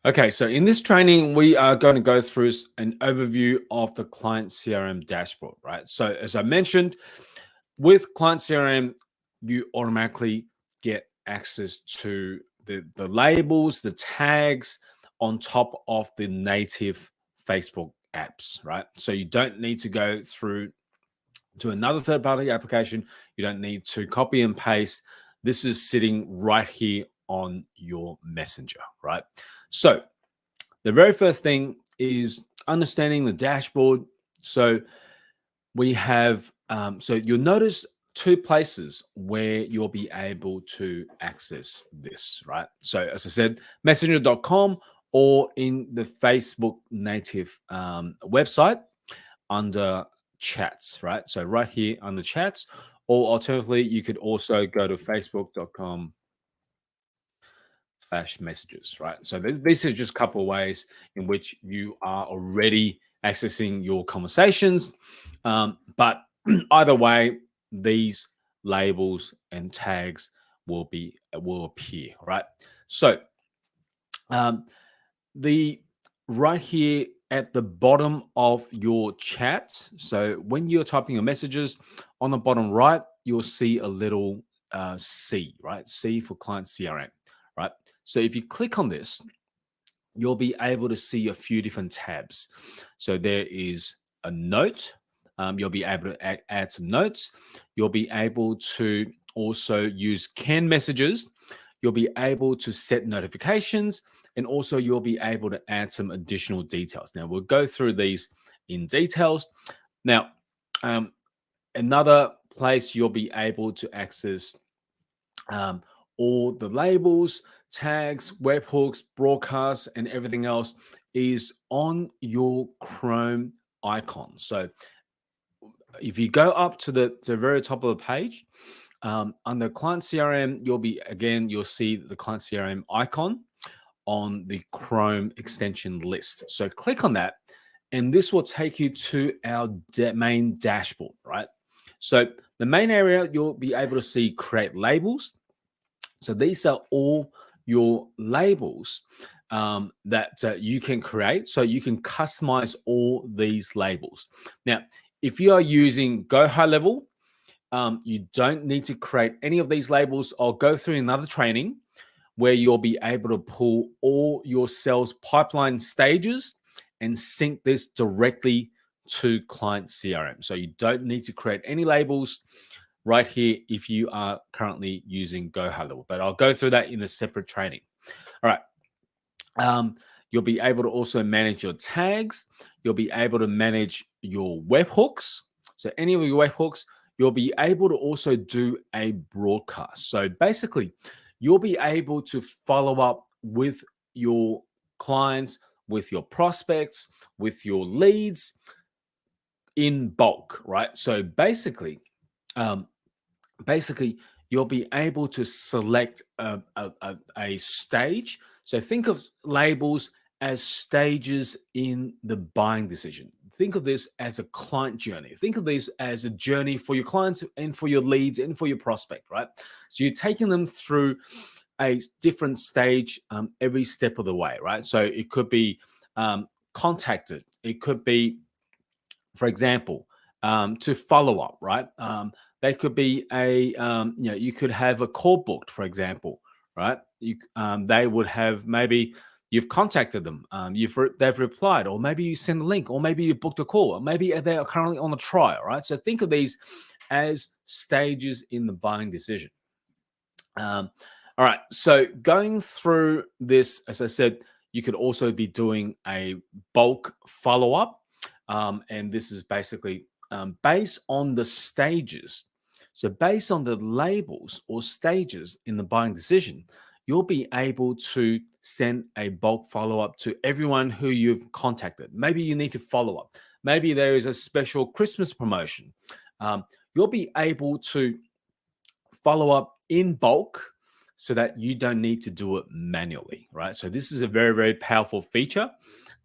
Okay, so in this training, we are going to go through an overview of the client CRM dashboard, right? So, as I mentioned, with client CRM, you automatically get access to the labels, the tags on top of the native Facebook apps, right? So, you don't need to go through to another third party application. You don't need to copy and paste. This is sitting right here on your messenger, right? So, the very first thing is understanding the dashboard. So we have, so you'll notice two places where you'll be able to access this, right? So as I said, messenger.com or in the Facebook native website under chats, right? So right here under chats, or alternatively, you could also go to facebook.com/messages, right? So these are just a couple of ways in which you are already accessing your conversations. But either way, these labels and tags will appear, right? So um, the right here at the bottom of your chat. So when you're typing your messages on the bottom right, you'll see a little C, right? C for client CRM, right? So if you click on this, you'll be able to see a few different tabs. So there is a note. You'll be able to add some notes. You'll be able to also use canned messages. You'll be able to set notifications, and also you'll be able to add some additional details. Now we'll go through these in details. Now, um, another place you'll be able to access um, all the labels, tags, webhooks, broadcasts, and everything else is on your Chrome icon. So if you go up to the very top of the page, under client CRM, you'll see the client CRM icon on the Chrome extension list. So click on that, and this will take you to our main dashboard, right? So the main area, you'll be able to see create labels. So these are all your labels that you can create. So you can customize all these labels. Now, if you are using Go High Level, you don't need to create any of these labels. I'll go through another training where you'll be able to pull all your sales pipeline stages and sync this directly to client CRM. So you don't need to create any labels right here if you are currently using Go High Level. But I'll go through that in a separate training. All right. You'll be able to also manage your tags. You'll be able to manage your webhooks. So any of your webhooks, you'll be able to also do a broadcast. So basically, you'll be able to follow up with your clients, with your prospects, with your leads in bulk, right? So um, basically you'll be able to select a stage. So think of labels as stages in the buying decision. Think of this as a client journey. Think of this as a journey for your clients and for your leads and for your prospect, right? So you're taking them through a different stage every step of the way, right? So it could be contacted. It could be, for example, to follow up, right? They could be you could have a call booked, for example, right? They would have maybe you've contacted them, they've replied, or maybe you send a link, or maybe you booked a call, or maybe they are currently on a trial, right? So think of these as stages in the buying decision. All right, so going through this, as I said, you could also be doing a bulk follow up, and this is basically based on the stages. So, based on the labels or stages in the buying decision, you'll be able to send a bulk follow up to everyone who you've contacted. Maybe you need to follow up. Maybe there is a special Christmas promotion. You'll be able to follow up in bulk so that you don't need to do it manually, right? So, this is a very, very powerful feature.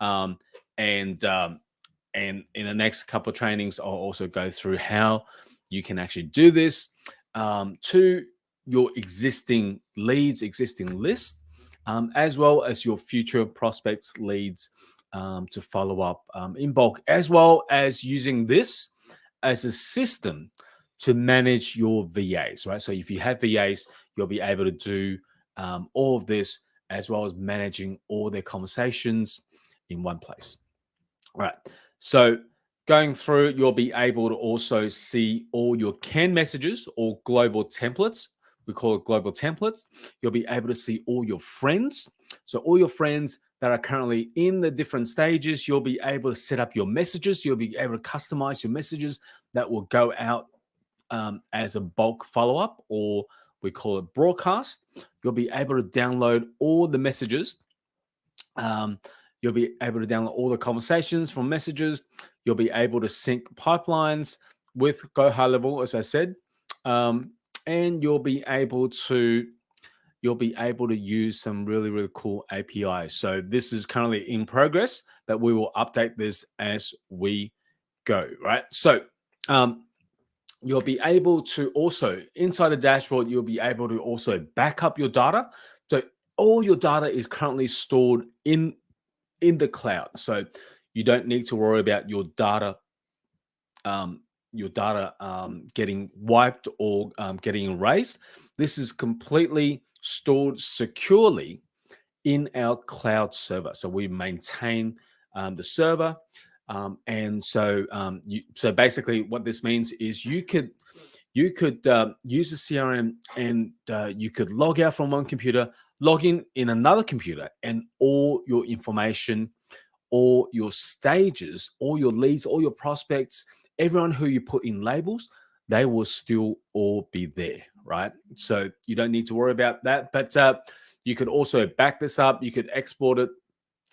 Um, and and in the next couple of trainings, I'll also go through how you can actually do this to your existing leads, existing list. as well as your future prospects, leads, to follow up in bulk, as well as using this as a system to manage your VAs, right? So if you have VAs, you'll be able to do all of this, as well as managing all their conversations in one place. All right. So going through, you'll be able to also see all your canned messages or global templates. We call it global templates. You'll be able to see all your friends. So all your friends that are currently in the different stages, you'll be able to set up your messages. You'll be able to customize your messages that will go out as a bulk follow-up, or we call it broadcast. You'll be able to download all the messages. You'll be able to download all the conversations from messages. You'll be able to sync pipelines with Go High Level, as I said, and you'll be able to use some really cool APIs. So this is currently in progress, but we will update this as we go. Right. So you'll be able to also, inside the dashboard, you'll be able to also back up your data. So all your data is currently stored in the cloud. So you don't need to worry about your data getting wiped or getting erased. This is completely stored securely in our cloud server. So we maintain the server. And so so basically what this means is you could use the CRM, and you could log out from one computer, log in another computer, and all your information, all your stages, all your leads, all your prospects, everyone who you put in labels, they will still all be there, right? So you don't need to worry about that. But you could also back this up. You could export it.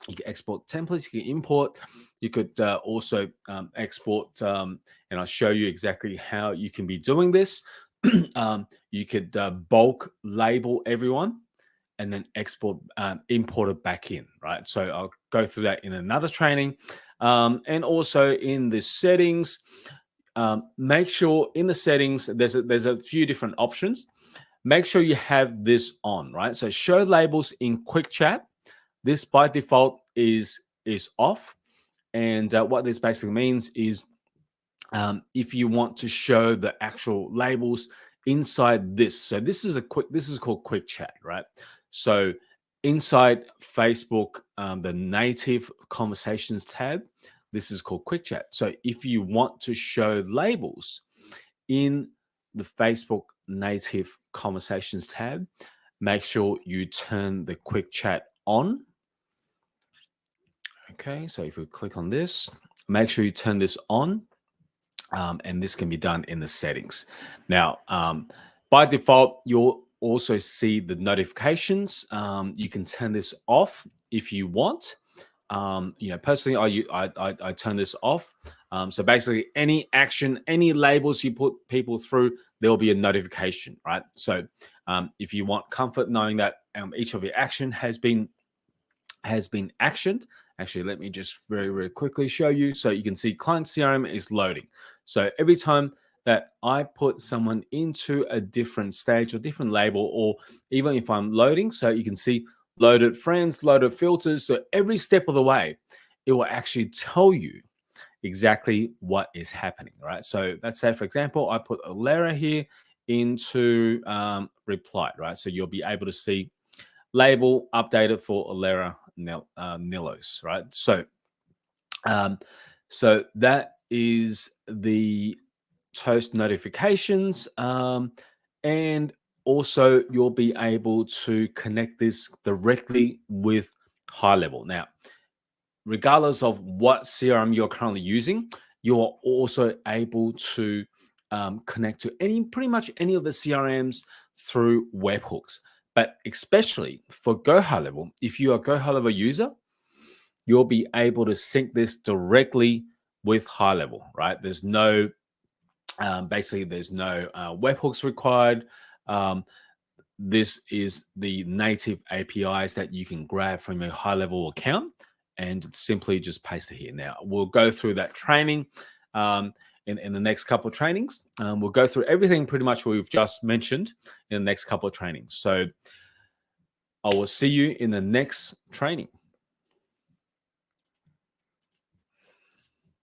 You can export templates. You can import. You could also export, and I'll show you exactly how you can be doing this. You could bulk label everyone, and then export, import it back in, right? So I'll go through that in another training. And also in the settings, make sure in the settings, there's a few different options. Make sure you have this on, right? So show labels in quick chat. This by default is off. And what this basically means is if you want to show the actual labels inside this. So this is called quick chat, right? So inside Facebook, the native conversations tab, this is called quick chat. So if you want to show labels in the Facebook native conversations tab, make sure you turn the quick chat on. Okay, so if we click on this, make sure you turn this on. And this can be done in the settings. Now, by default, you'll also see the notifications. You can turn this off if you want. Personally, I turn this off. So basically, any action, any labels you put people through, there will be a notification, right? So if you want comfort knowing that each of your action has been actioned. Actually, let me just very quickly show you. So you can see client CRM is loading. So every time that I put someone into a different stage or different label, or even if I'm loading, so you can see loaded friends, loaded filters. So every step of the way, it will actually tell you exactly what is happening, right? So let's say, for example, I put Alera here into reply, right? So you'll be able to see label updated for Alera Nilos, right? So, so that is the toast notifications, and also you'll be able to connect this directly with High Level. Now, regardless of what CRM you're currently using, you're also able to connect to pretty much any of the CRMs through webhooks. But especially for Go High Level, if you are a Go High Level user, you'll be able to sync this directly with High Level, right? There's no, basically, there's no webhooks required. This is the native APIs that you can grab from your High Level account and simply just paste it here. Now, we'll go through that training in the next couple of trainings. We'll go through everything pretty much we've just mentioned in the next couple of trainings. So I will see you in the next training.